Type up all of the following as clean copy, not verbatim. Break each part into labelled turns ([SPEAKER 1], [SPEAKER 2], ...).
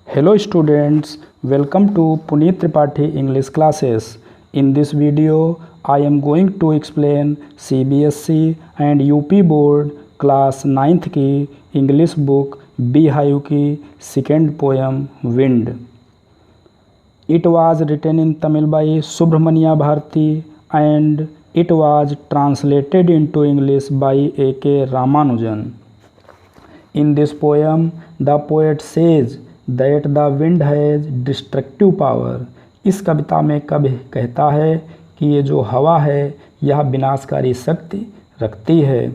[SPEAKER 1] Hello students, welcome to Puneet Tripathi English classes. In this video, I am going to explain CBSE and UP Board class 9th की English book Beehive की second poem Wind. It was written in Tamil by Subramania Bharati and it was translated into English by A.K. Ramanujan. In this poem, the poet says that the wind has destructive power. इस कविता में कवि कहता है कि ये जो हवा है यह विनाशकारी शक्ति रखती है.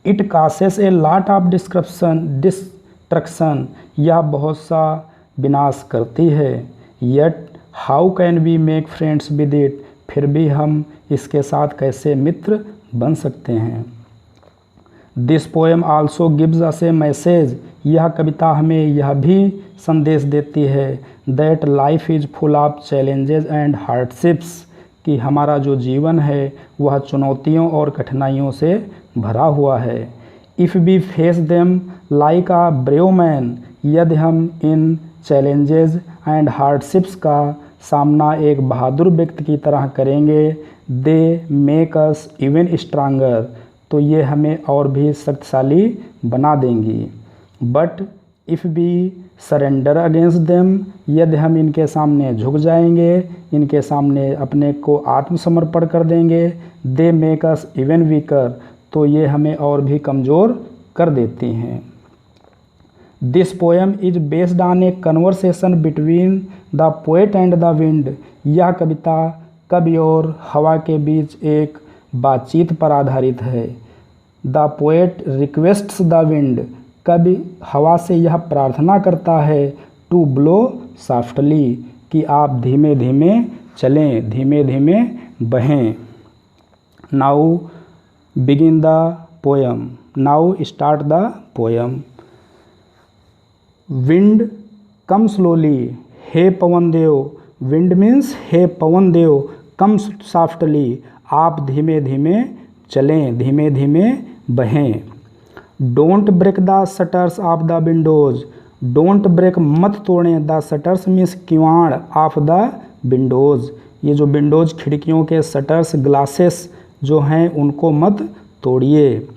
[SPEAKER 1] It causes a lot of destruction. यह बहुत सा विनाश करती है. Yet how can we make friends with it? फिर भी हम इसके साथ कैसे मित्र बन सकते हैं. This poem also gives us a message. यह कविता हमें यह भी संदेश देती है that life is full of challenges and hardships. कि हमारा जो जीवन है वह चुनौतियों और कठिनाइयों से भरा हुआ है. If we face them like a brave man, यदि हम इन challenges and hardships का सामना एक बहादुर व्यक्ति की तरह करेंगे, they make us even stronger. तो ये हमें और भी शक्तिशाली बना देंगी. But if we surrender against them, यदि हम इनके सामने झुक जाएंगे, इनके सामने अपने को आत्मसमर्पण कर देंगे, they make us even weaker, तो ये हमें और भी कमज़ोर कर देती हैं. This poem is based on A conversation between the poet and the wind. यह कविता कवि और हवा के बीच एक बातचीत पर आधारित है. The poet requests the wind, कवि हवा से यह प्रार्थना करता है टू ब्लो सॉफ्टली, कि आप धीमे धीमे चलें, धीमे धीमे बहें. Now begin the poem. Now start the poem. Wind come slowly, हे पवन देव. विंड मीन्स हे पवन देव. कम सॉफ्टली, आप धीमे धीमे चलें, धीमे धीमे बहें. Don't break the shutters of the windows. Don't break, मत तोड़ें. द शटर्स मीन्स किवाड़, ऑफ द विंडोज़, ये जो विंडोज़ खिड़कियों के शटर्स ग्लासेस जो हैं उनको मत तोड़िए.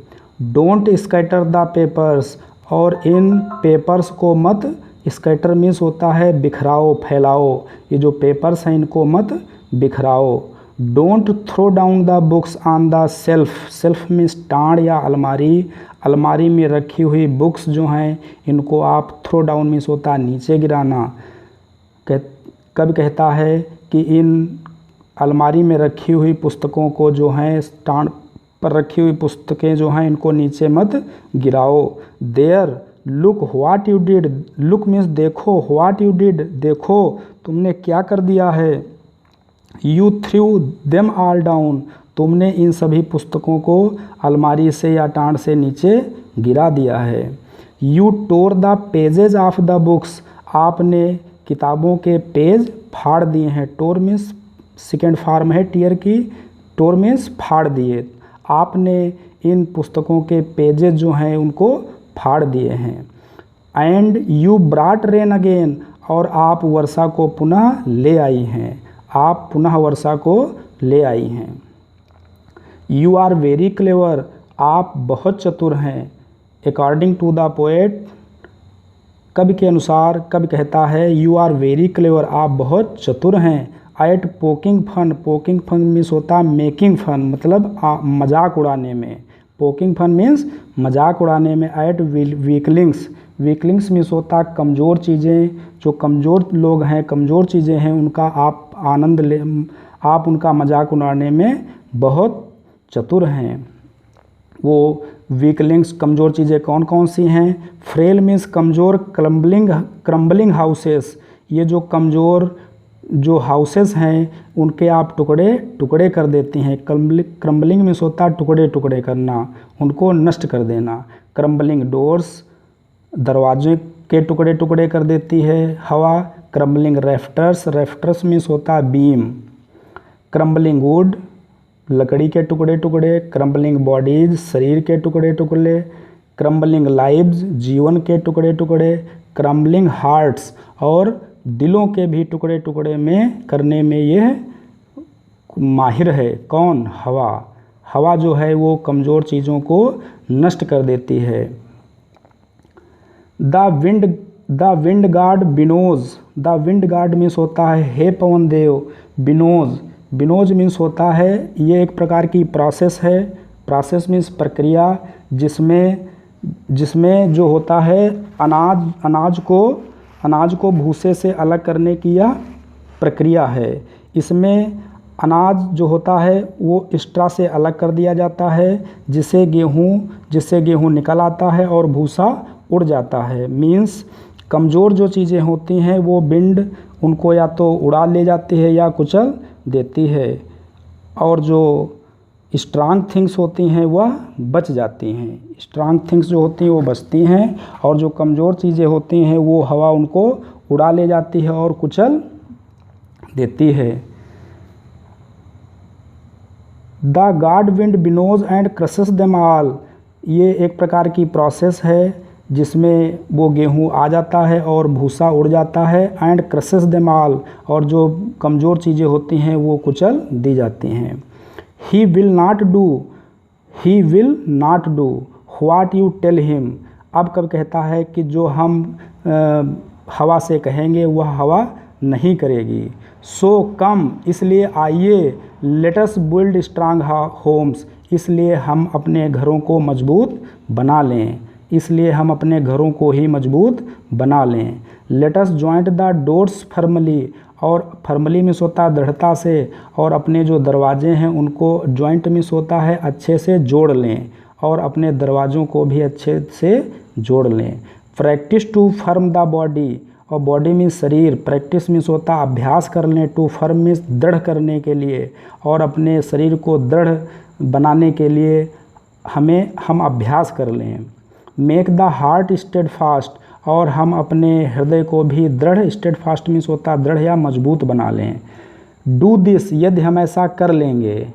[SPEAKER 1] डोंट स्कैटर द पेपर्स, और इन पेपर्स को मत, स्कैटर मीन्स होता है बिखराओ, फैलाओ, ये जो पेपर्स हैं इनको मत बिखराओ. Don't throw down the books on the shelf. Shelf means टांड या अलमारी. अलमारी में रखी हुई बुक्स जो हैं इनको आप, थ्रो डाउन मीन्स होता है नीचे गिराना. कवि कहता है कि इन अलमारी में रखी हुई पुस्तकों को जो हैं, टांड पर रखी हुई पुस्तकें जो हैं इनको नीचे मत गिराओ. There look what you did. Look means देखो, व्हाट यू डिड, देखो तुमने क्या कर दिया है. You threw them all down, तुमने इन सभी पुस्तकों को अलमारी से या टांड से नीचे गिरा दिया है. You tore the pages of the books, आपने किताबों के पेज फाड़ दिए हैं. टोर मीन्स सेकेंड फॉर्म है टीयर की. टोर मीन्स फाड़ दिए. आपने इन पुस्तकों के पेजेज जो हैं उनको फाड़ दिए हैं. एंड यू ब्राट रेन अगेन, और आप वर्षा को पुनः ले आई हैं. आप पुनः वर्षा को ले आई हैं. यू आर वेरी क्लेवर, आप बहुत चतुर हैं. अकॉर्डिंग टू द पोएट, कवि के अनुसार कवि कहता है यू आर वेरी क्लेवर, आप बहुत चतुर हैं. At poking fun, poking fun means होता है मेकिंग फन, मतलब मजाक उड़ाने में. पोकिंग फन मीन्स मजाक उड़ाने में. एट वीकलिंग्स, वीकलिंग्स मीन्स होता है कमज़ोर चीज़ें. जो कमज़ोर लोग हैं, कमज़ोर चीज़ें हैं, उनका आप आनंद ले, आप उनका मजाक उड़ाने में बहुत चतुर हैं. वो वीकलिंग्स कमज़ोर चीज़ें कौन कौन सी हैं. फ्रेल मीन्स कमज़ोर. क्रम्बलिंग हाउसेस, ये जो कमज़ोर जो हाउसेस हैं उनके आप टुकड़े टुकड़े कर देती हैं. क्रम्बलिंग मीन्स होता है टुकड़े टुकड़े करना, उनको नष्ट कर देना. क्रम्बलिंग डोर्स, दरवाजे के टुकड़े टुकड़े कर देती है हवा. क्रम्बलिंग रेफ्टर्स, रेफ्टर्स मीन्स होता है बीम. क्रम्बलिंग वुड, लकड़ी के टुकड़े टुकड़े. क्रम्बलिंग बॉडीज, शरीर के टुकड़े टुकड़े. क्रम्बलिंग लाइव्स, जीवन के टुकड़े टुकड़े, क्रम्बलिंग हार्ट्स, और दिलों के भी टुकड़े टुकड़े में करने में यह माहिर है। कौन? हवा। हवा जो है वो कमज़ोर चीज़ों को नष्ट कर देती है। The wind god winnows, the wind god means होता है हे पवन देव, बिनोज, बिनोज मीन्स होता है ये एक प्रकार की प्रोसेस है। प्रोसेस मीन्स प्रक्रिया, जिसमें जो होता है अनाज को भूसे से अलग करने की यह प्रक्रिया है। इसमें अनाज जो होता है वो स्ट्रा से अलग कर दिया जाता है, जिससे गेहूँ निकल आता है और भूसा उड़ जाता है। मीन्स कमज़ोर जो चीज़ें होती हैं वो विंड उनको या तो उड़ा ले जाती है या कुचल देती है, और जो स्ट्रांग थिंग्स होती हैं वह बच जाती हैं। स्ट्रांग थिंग्स जो होती हैं वो बचती हैं, और जो कमज़ोर चीज़ें होती हैं वो हवा उनको उड़ा ले जाती है और कुचल देती है। The god wind winnows and crushes them all, ये एक प्रकार की प्रोसेस है जिसमें वो गेहूँ आ जाता है और भूसा उड़ जाता है। एंड क्रशेस देम ऑल, और जो कमज़ोर चीज़ें होती हैं वो कुचल दी जाती हैं। He will not do what you tell him, अब कब कहता है कि जो हम हवा से कहेंगे वह हवा नहीं करेगी। सो कम, इसलिए आइए, let us build strong homes, इसलिए हम अपने घरों को मजबूत बना लें, इसलिए हम अपने घरों को ही मजबूत बना लें। Let us joint the doors firmly, और फर्मली मीन्स होता है दृढ़ता से, और अपने जो दरवाजे हैं उनको जॉइंट मीन्स होता है अच्छे से जोड़ लें, और अपने दरवाज़ों को भी अच्छे से जोड़ लें। Practice to firm the body, और बॉडी मीन्स शरीर, प्रैक्टिस मीन्स होता है अभ्यास कर लें, टू फर्म मीन्स दृढ़ करने के लिए, और अपने शरीर को दृढ़ बनाने के लिए हम अभ्यास कर लें। Make the heart steadfast, और हम अपने हृदय को भी दृढ़, स्टेड फास्ट मीन्स होता है दृढ़ या मजबूत बना लें। डू दिस, यदि हम ऐसा कर लेंगे,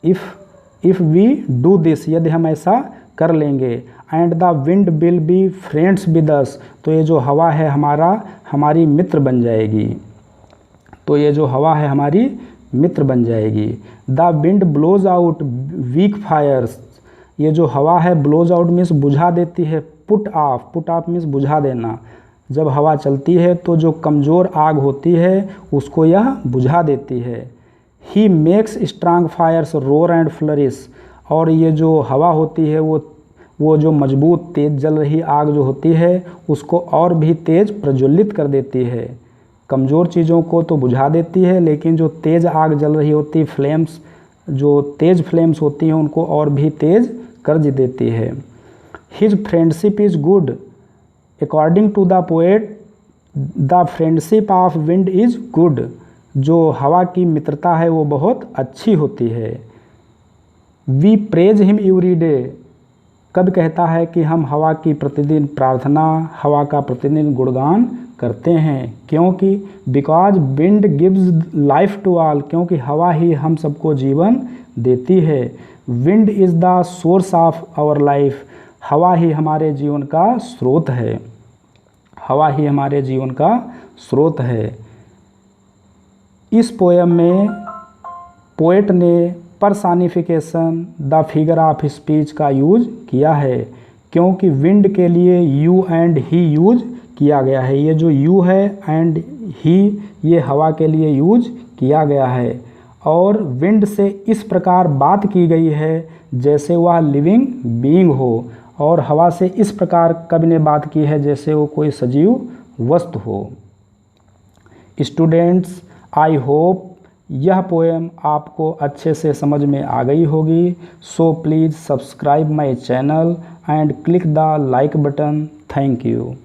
[SPEAKER 1] इफ़ वी डू दिस, यदि हम ऐसा कर लेंगे। And the wind will be friends with us, तो ये जो हवा है हमारी मित्र बन जाएगी, तो ये जो हवा है हमारी मित्र बन जाएगी। The wind blows out weak fires, ये जो हवा है ब्लोज आउट मीन्स बुझा देती है। पुट ऑफ मीन्स बुझा देना, जब हवा चलती है तो जो कमज़ोर आग होती है उसको यह बुझा देती है। He makes strong fires roar and flourish, और ये जो हवा होती है वो जो मजबूत तेज़ जल रही आग जो होती है उसको और भी तेज़ प्रज्वलित कर देती है। कमज़ोर चीज़ों को तो बुझा देती है, लेकिन जो तेज़ आग जल रही होती फ्लेम्स, जो तेज़ फ्लेम्स होती हैं उनको और भी तेज़ कर देती है। His friendship is good, according to the poet the friendship of wind is good, जो हवा की मित्रता है वो बहुत अच्छी होती है। We praise him every day, कब कहता है कि हम हवा की प्रतिदिन प्रार्थना, हवा का प्रतिदिन गुणगान करते हैं, क्योंकि because wind gives life to all, क्योंकि हवा ही हम सबको जीवन देती है। Wind is the source of our life, हवा ही हमारे जीवन का स्रोत है, हवा ही हमारे जीवन का स्रोत है। इस पोएम में पोएट ने personification the figure of speech का यूज किया है, क्योंकि विंड के लिए यू एंड ही यूज किया गया है। ये जो यू है एंड ही ये हवा के लिए यूज किया गया है, और विंड से इस प्रकार बात की गई है जैसे वह लिविंग बीइंग हो, और हवा से इस प्रकार कवि ने बात की है जैसे वो कोई सजीव वस्तु हो। स्टूडेंट्स, आई होप यह पोएम आपको अच्छे से समझ में आ गई होगी। So please subscribe my channel and click the like button. Thank you.